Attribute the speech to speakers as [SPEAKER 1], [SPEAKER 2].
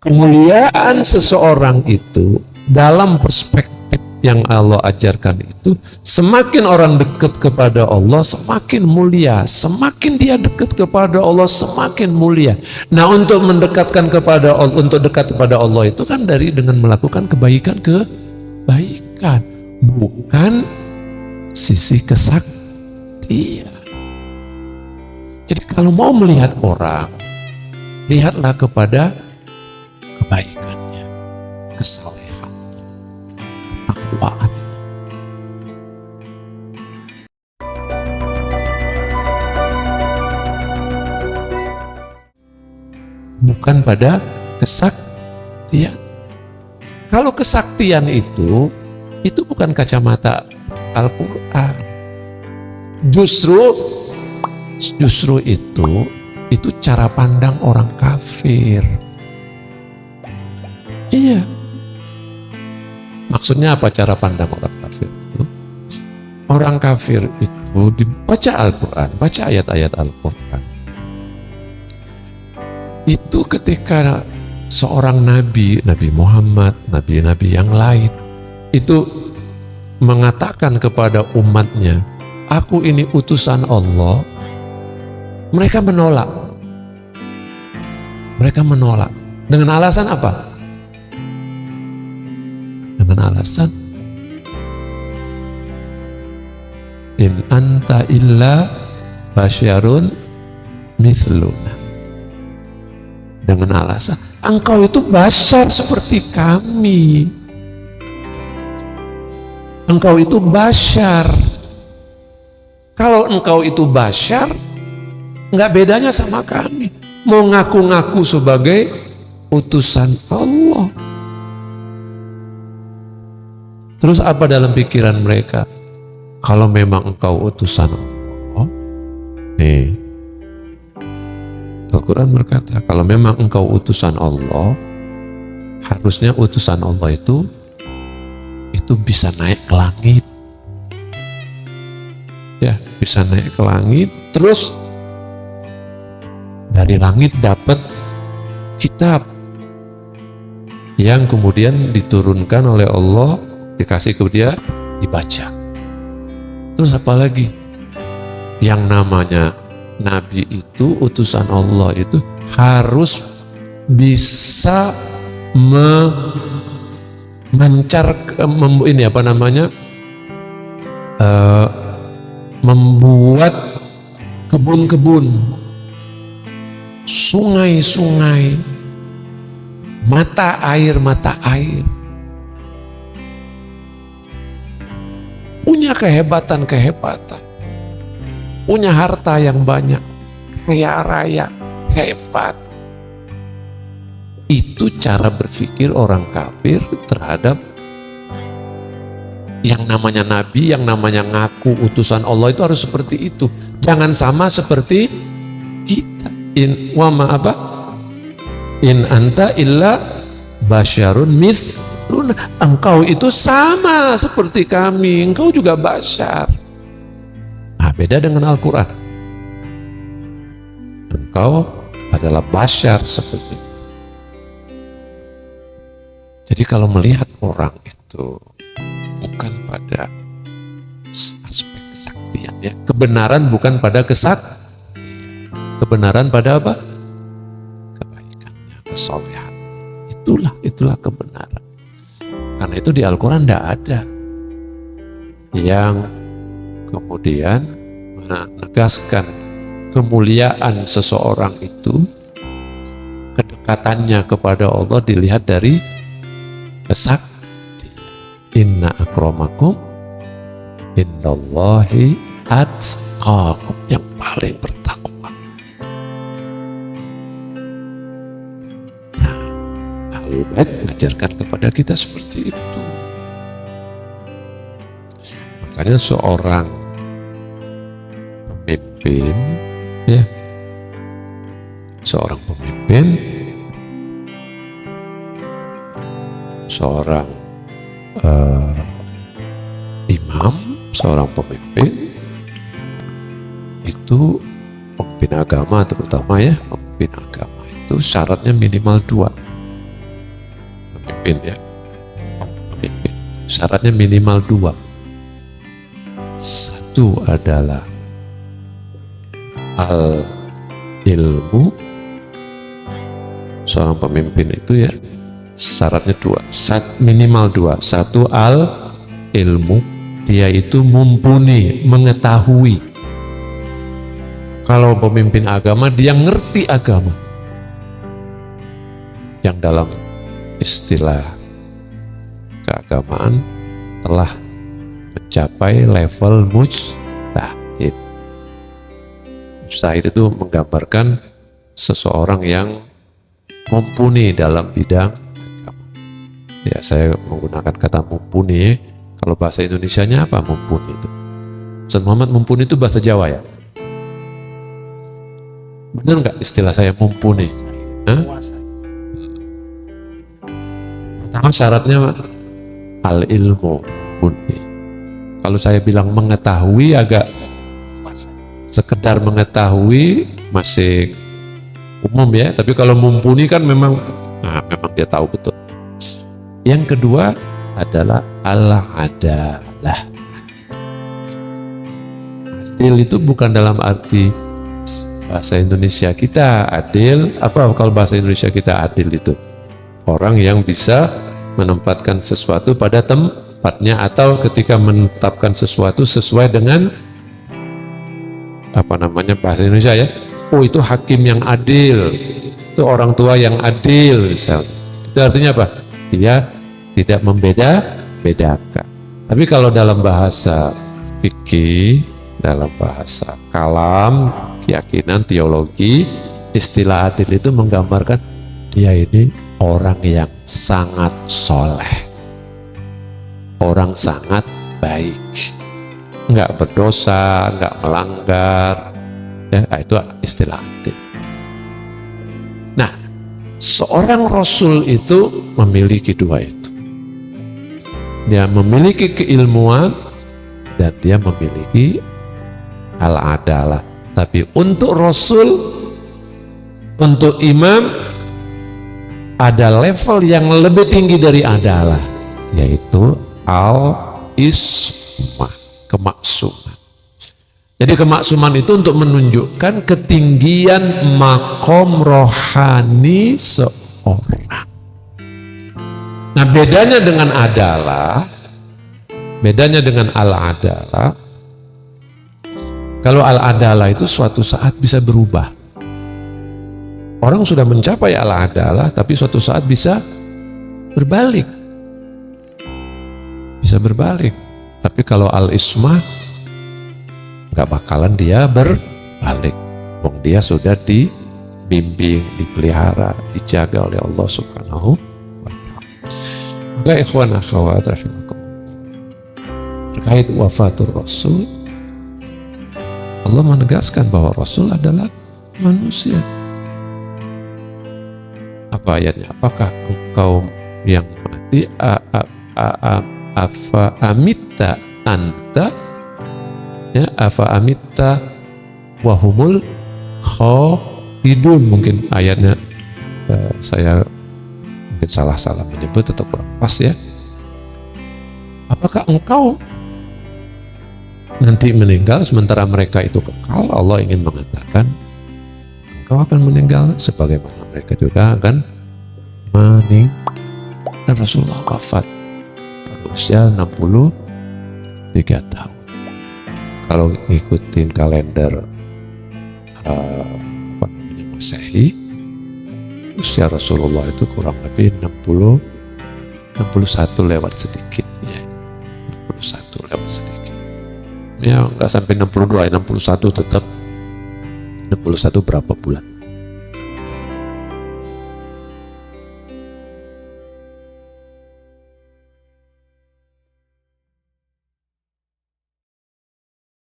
[SPEAKER 1] Kemuliaan seseorang itu dalam perspektif yang Allah ajarkan itu, semakin orang dekat kepada Allah semakin mulia, semakin dia dekat kepada Allah semakin mulia. Nah, untuk mendekatkan kepada Allah, untuk dekat kepada Allah itu kan dengan melakukan kebaikan, bukan sisi kesaktian. Jadi kalau mau melihat orang, lihatlah kepada kebaikannya, kesalehannya, ketakwaannya. Bukan pada kesaktian. Kalau kesaktian itu bukan kacamata Al-Quran. Justru itu cara pandang orang kafir. Iya. Maksudnya apa cara pandang orang kafir itu? Orang kafir itu dibaca Al-Quran, baca ayat-ayat Al-Quran. Itu ketika seorang nabi Muhammad, nabi-nabi yang lain, itu mengatakan kepada umatnya, aku ini utusan Allah, mereka menolak. Mereka menolak. Dengan alasan apa? Dengan alasan in anta illa basyarun misluna. Dengan alasan engkau itu basyar seperti kami. Engkau itu basyar. Kalau engkau itu basyar, nggak bedanya sama kami. Mau ngaku-ngaku sebagai utusan Allah. Terus apa dalam pikiran mereka? Kalau memang engkau utusan Allah, Al-Quran berkata, kalau memang engkau utusan Allah, harusnya utusan Allah itu bisa naik ke langit. Ya, bisa naik ke langit, terus dari langit dapat kitab yang kemudian diturunkan oleh Allah, dikasih ke dia, dibaca. Terus apa lagi? Yang namanya Nabi itu, utusan Allah itu harus bisa membuat kebun-kebun, sungai-sungai, mata air, punya kehebatan, punya harta yang banyak, kaya raya, hebat. Itu cara berpikir orang kafir terhadap yang namanya nabi, yang namanya ngaku utusan Allah itu harus seperti itu. Jangan sama seperti kita. In anta illa basyarun mithluna. Engkau itu sama seperti kami, engkau juga basyar. Nah, beda dengan Al-Quran. Engkau adalah basyar seperti itu. Jadi kalau melihat orang itu bukan pada aspek kesaktian, ya, kebenaran bukan pada kesaktian, kebenaran pada apa? Kebaikannya, kesolehan. Itulah kebenaran. Karena itu di Al-Quran tidak ada yang kemudian menegaskan kemuliaan seseorang itu, kedekatannya kepada Allah dilihat dari kesaktian. Inna akramakum indallahi atqakum, yang paling bertakwa. Nah, Ahlul Bait mengajarkan kepada kita seperti itu. Makanya seorang pemimpin, ya, seorang imam, seorang pemimpin itu, pemimpin agama terutama, ya, pemimpin agama itu syaratnya minimal 2. pemimpin ya. Pemimpin. Syaratnya minimal 2. Satu adalah al-ilmu. Seorang pemimpin itu ya syaratnya 2, minimal 2. Satu al-ilmu, dia itu mumpuni, mengetahui. Kalau pemimpin agama, dia ngerti agama. Yang dalam istilah keagamaan telah mencapai level mujtahid. Mujtahid itu menggambarkan seseorang yang mumpuni dalam bidang agama. Ya, saya menggunakan kata mumpuni. Kalau bahasa Indonesianya apa mumpuni itu? Ustaz Muhammad, mumpuni itu bahasa Jawa ya? Benar nggak istilah saya mumpuni? Hah? Pertama syaratnya al-ilmu, mumpuni. Kalau saya bilang mengetahui, agak sekedar mengetahui masih umum ya, tapi kalau mumpuni kan memang dia tahu betul. Yang kedua adalah al-adalah. Adil itu bukan dalam arti bahasa Indonesia kita adil, apa kalau bahasa Indonesia kita adil itu orang yang bisa menempatkan sesuatu pada tempatnya, atau ketika menetapkan sesuatu sesuai dengan bahasa Indonesia ya, oh itu hakim yang adil, itu orang tua yang adil misalnya. Itu artinya apa? Dia tidak membeda-bedakan. Tapi kalau dalam bahasa fikih, dalam bahasa kalam, keyakinan, teologi, istilah adil itu menggambarkan dia ini orang yang sangat soleh, orang sangat baik, nggak berdosa, nggak melanggar, ya itu istilah adil. Nah, seorang rasul itu memiliki 2 itu. Dia memiliki keilmuan dan dia memiliki al-adalah. Tapi untuk rasul, untuk imam, ada level yang lebih tinggi dari adalah, yaitu al-ismah, kemaksuman. Jadi kemaksuman itu untuk menunjukkan ketinggian makom rohani seorang. Nah, bedanya dengan adalah, bedanya dengan al-adalah, kalau al-adalah itu suatu saat bisa berubah. Orang sudah mencapai al-adalah, tapi suatu saat bisa berbalik. Bisa berbalik. Tapi kalau al-ismah, nggak bakalan dia berbalik. Wong dia sudah dibimbing, dipelihara, dijaga oleh Allah Subhanahu wa Ta'ala. Maka ikhwan akhwat rahimakumullah, terkait wafatul Rasul, Allah menegaskan bahwa Rasul adalah manusia. Apa ayatnya? Apakah engkau yang mati afa amitta anta, ya, afa amitta wahumul khalidun, mungkin ayatnya saya mungkin salah menyebut atau kurang pas ya. Apakah engkau nanti meninggal sementara mereka itu kekal? Allah ingin mengatakan engkau akan meninggal sebagaimana mereka juga akan meninggal. Dan Rasulullah wafat pada usia 63 tahun. Kalau ngikutin kalender Masehi, usia Rasulullah itu kurang lebih 61 lewat sedikit ya. 61 lewat sedikit. Ya nggak sampai 62, 61 tetap 61 berapa bulan.